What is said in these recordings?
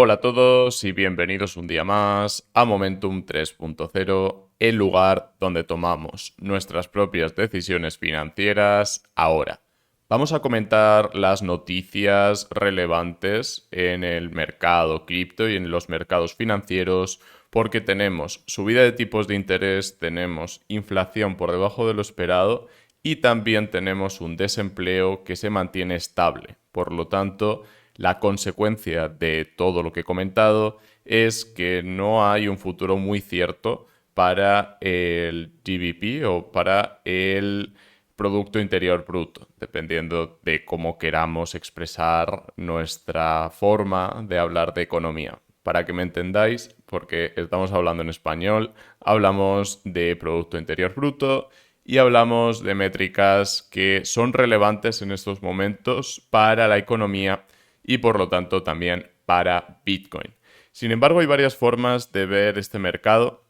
Hola a todos y bienvenidos un día más a Momentum 3.0, el lugar donde tomamos nuestras propias decisiones financieras ahora. Vamos a comentar las noticias relevantes en el mercado cripto y en los mercados financieros porque tenemos subida de tipos de interés, tenemos inflación por debajo de lo esperado y también tenemos un desempleo que se mantiene estable. Por lo tanto, la consecuencia de todo lo que he comentado es que no hay un futuro muy cierto para el GDP o para el Producto Interior Bruto, dependiendo de cómo queramos expresar nuestra forma de hablar de economía. Para que me entendáis, porque estamos hablando en español, hablamos de Producto Interior Bruto y hablamos de métricas que son relevantes en estos momentos para la economía y por lo tanto también para Bitcoin. Sin embargo, hay varias formas de ver este mercado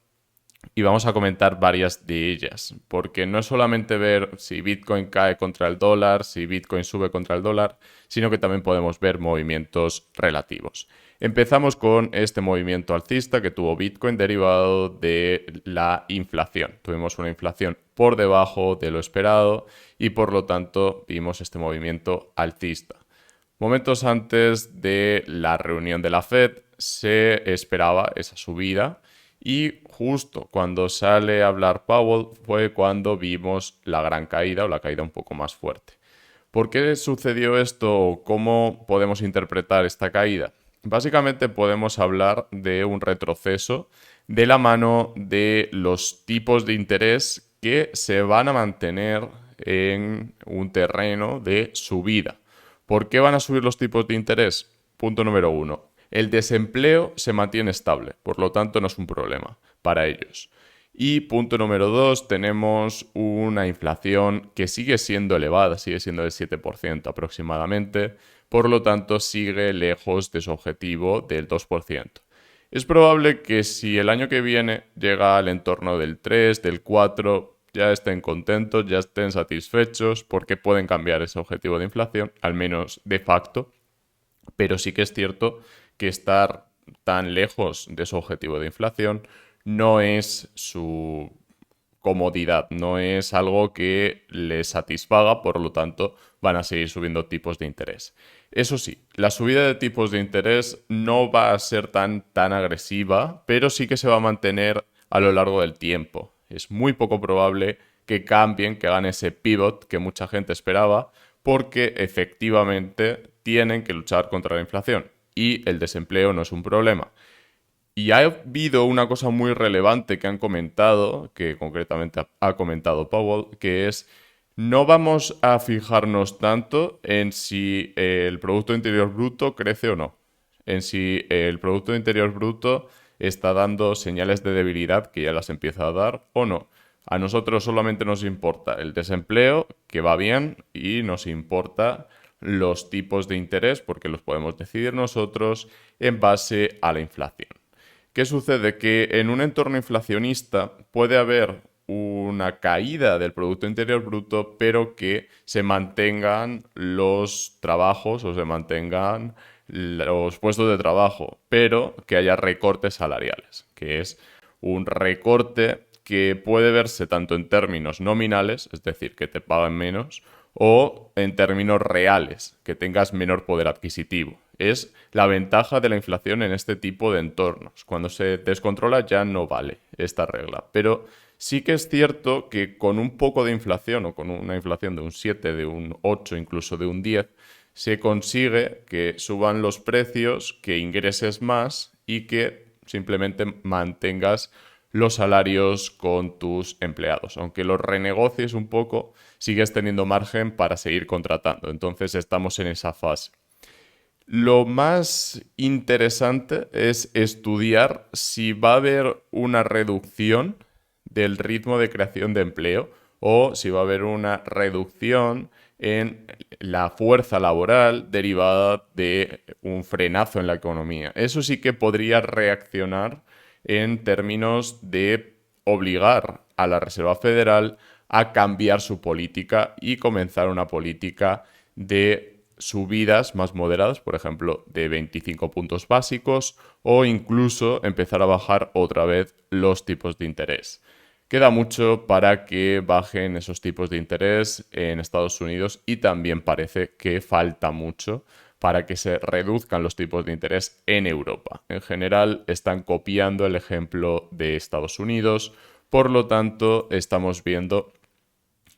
y vamos a comentar varias de ellas, porque no es solamente ver si Bitcoin cae contra el dólar, si Bitcoin sube contra el dólar, sino que también podemos ver movimientos relativos. Empezamos con este movimiento alcista que tuvo Bitcoin derivado de la inflación. Tuvimos una inflación por debajo de lo esperado y por lo tanto vimos este movimiento alcista. Momentos antes de la reunión de la Fed se esperaba esa subida y justo cuando sale a hablar Powell fue cuando vimos la gran caída o la caída un poco más fuerte. ¿Por qué sucedió esto? ¿Cómo podemos interpretar esta caída? Básicamente podemos hablar de un retroceso de la mano de los tipos de interés que se van a mantener en un terreno de subida. ¿Por qué van a subir los tipos de interés? Punto número uno. El desempleo se mantiene estable, por lo tanto no es un problema para ellos. Y punto número dos, tenemos una inflación que sigue siendo elevada, sigue siendo del 7% aproximadamente, por lo tanto sigue lejos de su objetivo del 2%. Es probable que si el año que viene llega al entorno del 3, del 4, ya estén contentos, ya estén satisfechos porque pueden cambiar ese objetivo de inflación, al menos de facto, pero sí que es cierto que estar tan lejos de su objetivo de inflación no es su comodidad, no es algo que les satisfaga, por lo tanto van a seguir subiendo tipos de interés. Eso sí, la subida de tipos de interés no va a ser tan agresiva, pero sí que se va a mantener a lo largo del tiempo. Es muy poco probable que cambien, que hagan ese pivot que mucha gente esperaba, porque efectivamente tienen que luchar contra la inflación y el desempleo no es un problema. Y ha habido una cosa muy relevante que han comentado, que concretamente ha comentado Powell, que es no vamos a fijarnos tanto en si el Producto Interior Bruto crece o no, en si el Producto Interior Bruto está dando señales de debilidad que ya las empieza a dar o no. A nosotros solamente nos importa el desempleo, que va bien, y nos importa los tipos de interés, porque los podemos decidir nosotros en base a la inflación. ¿Qué sucede? Que en un entorno inflacionista puede haber una caída del Producto Interior Bruto, pero que se mantengan los trabajos o se mantengan los puestos de trabajo, pero que haya recortes salariales, que es un recorte que puede verse tanto en términos nominales, es decir, que te paguen menos, o en términos reales, que tengas menor poder adquisitivo. Es la ventaja de la inflación en este tipo de entornos. Cuando se descontrola ya no vale esta regla. Pero sí que es cierto que con un poco de inflación o con una inflación de un 7, de un 8, incluso de un 10, se consigue que suban los precios, que ingreses más y que simplemente mantengas los salarios con tus empleados. Aunque los renegocies un poco, sigues teniendo margen para seguir contratando. Entonces estamos en esa fase. Lo más interesante es estudiar si va a haber una reducción del ritmo de creación de empleo o si va a haber una reducción en la fuerza laboral derivada de un frenazo en la economía. Eso sí que podría reaccionar en términos de obligar a la Reserva Federal a cambiar su política y comenzar una política de subidas más moderadas, por ejemplo, de 25 puntos básicos, o incluso empezar a bajar otra vez los tipos de interés. Queda mucho para que bajen esos tipos de interés en Estados Unidos y también parece que falta mucho para que se reduzcan los tipos de interés en Europa. En general están copiando el ejemplo de Estados Unidos, por lo tanto estamos viendo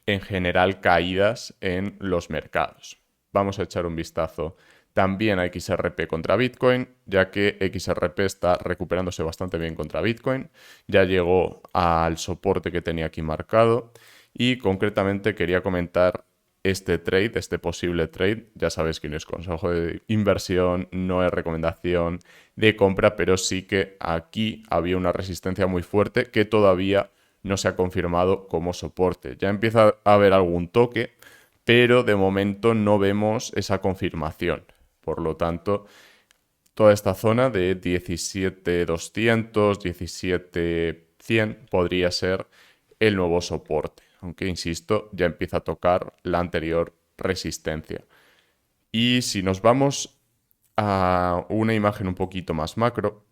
en general caídas en los mercados. Vamos a echar un vistazo también a XRP contra Bitcoin, ya que XRP está recuperándose bastante bien contra Bitcoin. Ya llegó al soporte que tenía aquí marcado y concretamente quería comentar este trade, este posible trade. Ya sabéis que no es consejo de inversión, no es recomendación de compra, pero sí que aquí había una resistencia muy fuerte que todavía no se ha confirmado como soporte. Ya empieza a haber algún toque, pero de momento no vemos esa confirmación. Por lo tanto, toda esta zona de 17.200, 17.100 podría ser el nuevo soporte, aunque insisto, ya empieza a tocar la anterior resistencia. Y si nos vamos a una imagen un poquito más macro,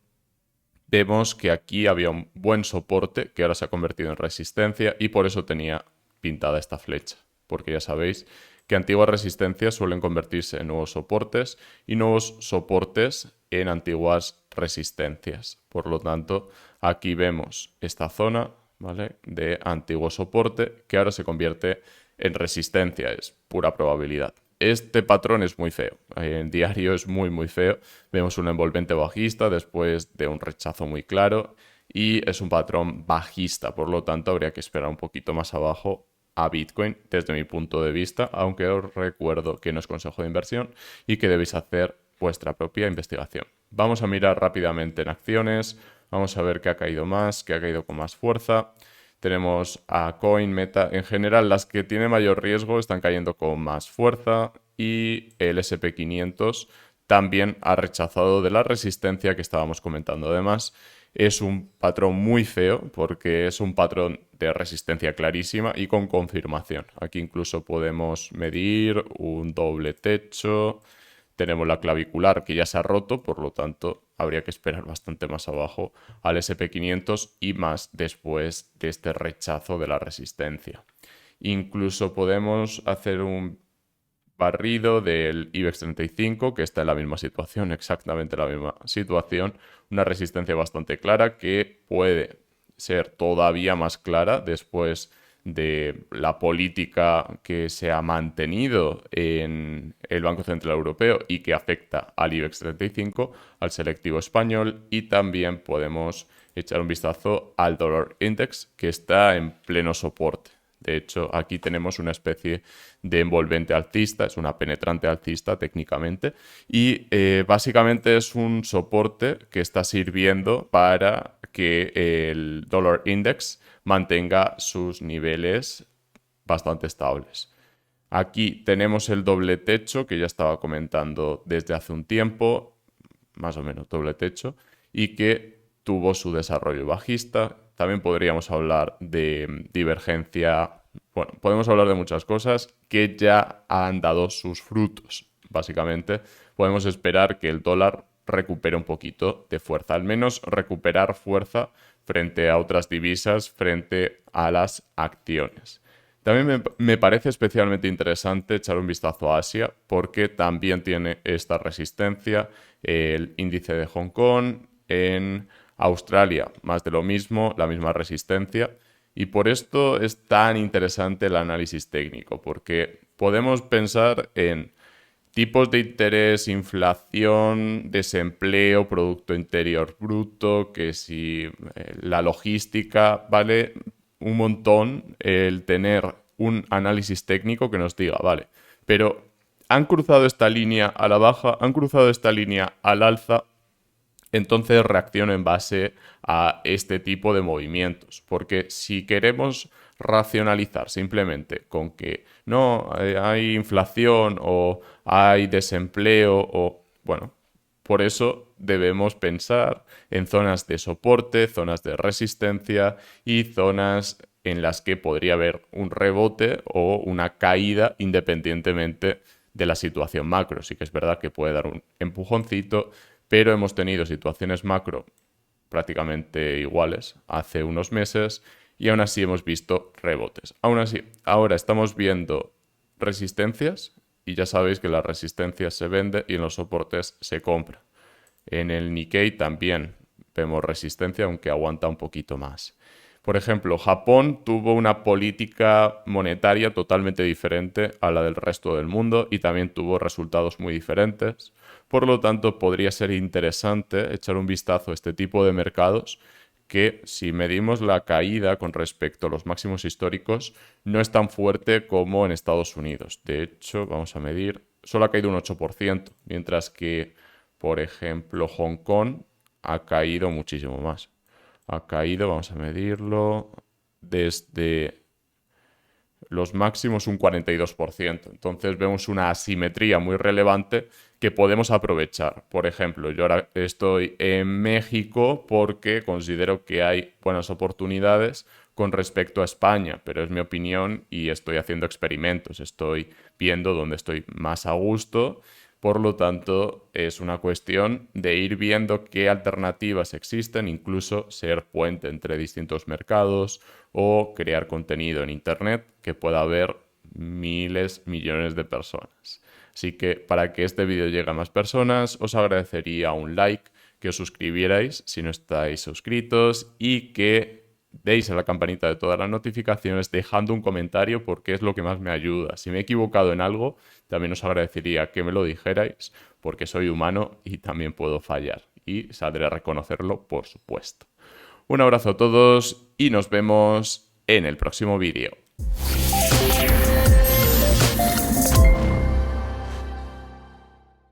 vemos que aquí había un buen soporte que ahora se ha convertido en resistencia y por eso tenía pintada esta flecha, porque ya sabéis que antiguas resistencias suelen convertirse en nuevos soportes y nuevos soportes en antiguas resistencias. Por lo tanto, aquí vemos esta zona, ¿vale?, de antiguo soporte que ahora se convierte en resistencia, es pura probabilidad. Este patrón es muy feo, en diario es muy feo. Vemos un envolvente bajista después de un rechazo muy claro y es un patrón bajista, por lo tanto habría que esperar un poquito más abajo a Bitcoin desde mi punto de vista, aunque os recuerdo que no es consejo de inversión y que debéis hacer vuestra propia investigación. Vamos a mirar rápidamente en acciones, vamos a ver qué ha caído más, qué ha caído con más fuerza. Tenemos a Coin, Meta. En general, las que tienen mayor riesgo están cayendo con más fuerza y el SP500 también ha rechazado de la resistencia que estábamos comentando. Además, es un patrón muy feo porque es un patrón de resistencia clarísima y con confirmación. Aquí incluso podemos medir un doble techo. Tenemos la clavicular que ya se ha roto, por lo tanto habría que esperar bastante más abajo al SP500 y más después de este rechazo de la resistencia. Incluso podemos hacer un barrido del IBEX 35, que está en la misma situación, exactamente la misma situación, una resistencia bastante clara que puede ser todavía más clara después de la política que se ha mantenido en el Banco Central Europeo y que afecta al IBEX 35, al selectivo español, y también podemos echar un vistazo al dólar index que está en pleno soporte. De hecho, aquí tenemos una especie de envolvente alcista, es una penetrante alcista técnicamente, y básicamente es un soporte que está sirviendo para que el dólar index mantenga sus niveles bastante estables. Aquí tenemos el doble techo que ya estaba comentando desde hace un tiempo, más o menos doble techo, y que tuvo su desarrollo bajista. También podríamos hablar de divergencia. Bueno, podemos hablar de muchas cosas que ya han dado sus frutos. Básicamente, podemos esperar que el dólar recupere un poquito de fuerza, al menos recuperar fuerza frente a otras divisas, frente a las acciones. También me parece especialmente interesante echar un vistazo a Asia porque también tiene esta resistencia, el índice de Hong Kong, en Australia más de lo mismo, la misma resistencia, y por esto es tan interesante el análisis técnico porque podemos pensar en tipos de interés, inflación, desempleo, Producto Interior Bruto, que si la logística, vale un montón el tener un análisis técnico que nos diga, vale, pero han cruzado esta línea a la baja, han cruzado esta línea al alza, entonces reacciono en base a este tipo de movimientos. Porque si queremos racionalizar simplemente con que no hay inflación o hay desempleo o bueno, por eso debemos pensar en zonas de soporte, zonas de resistencia y zonas en las que podría haber un rebote o una caída independientemente de la situación macro. Sí que es verdad que puede dar un empujoncito, pero hemos tenido situaciones macro prácticamente iguales hace unos meses y aún así hemos visto rebotes. Aún así, ahora estamos viendo resistencias y ya sabéis que las resistencias se venden y en los soportes se compra. En el Nikkei también vemos resistencia, aunque aguanta un poquito más. Por ejemplo, Japón tuvo una política monetaria totalmente diferente a la del resto del mundo y también tuvo resultados muy diferentes. Por lo tanto, podría ser interesante echar un vistazo a este tipo de mercados que, si medimos la caída con respecto a los máximos históricos, no es tan fuerte como en Estados Unidos. De hecho, vamos a medir, solo ha caído un 8%, mientras que, por ejemplo, Hong Kong ha caído muchísimo más. Ha caído, vamos a medirlo, desde los máximos un 42%. Entonces vemos una asimetría muy relevante que podemos aprovechar. Por ejemplo, yo ahora estoy en México porque considero que hay buenas oportunidades con respecto a España, pero es mi opinión y estoy haciendo experimentos, estoy viendo dónde estoy más a gusto. Por lo tanto, es una cuestión de ir viendo qué alternativas existen, incluso ser puente entre distintos mercados o crear contenido en Internet que pueda ver miles, millones de personas. Así que para que este vídeo llegue a más personas, os agradecería un like, que os suscribierais si no estáis suscritos y que deis a la campanita de todas las notificaciones dejando un comentario porque es lo que más me ayuda. Si me he equivocado en algo, también os agradecería que me lo dijerais porque soy humano y también puedo fallar y saldré a reconocerlo, por supuesto. Un abrazo a todos y nos vemos en el próximo vídeo.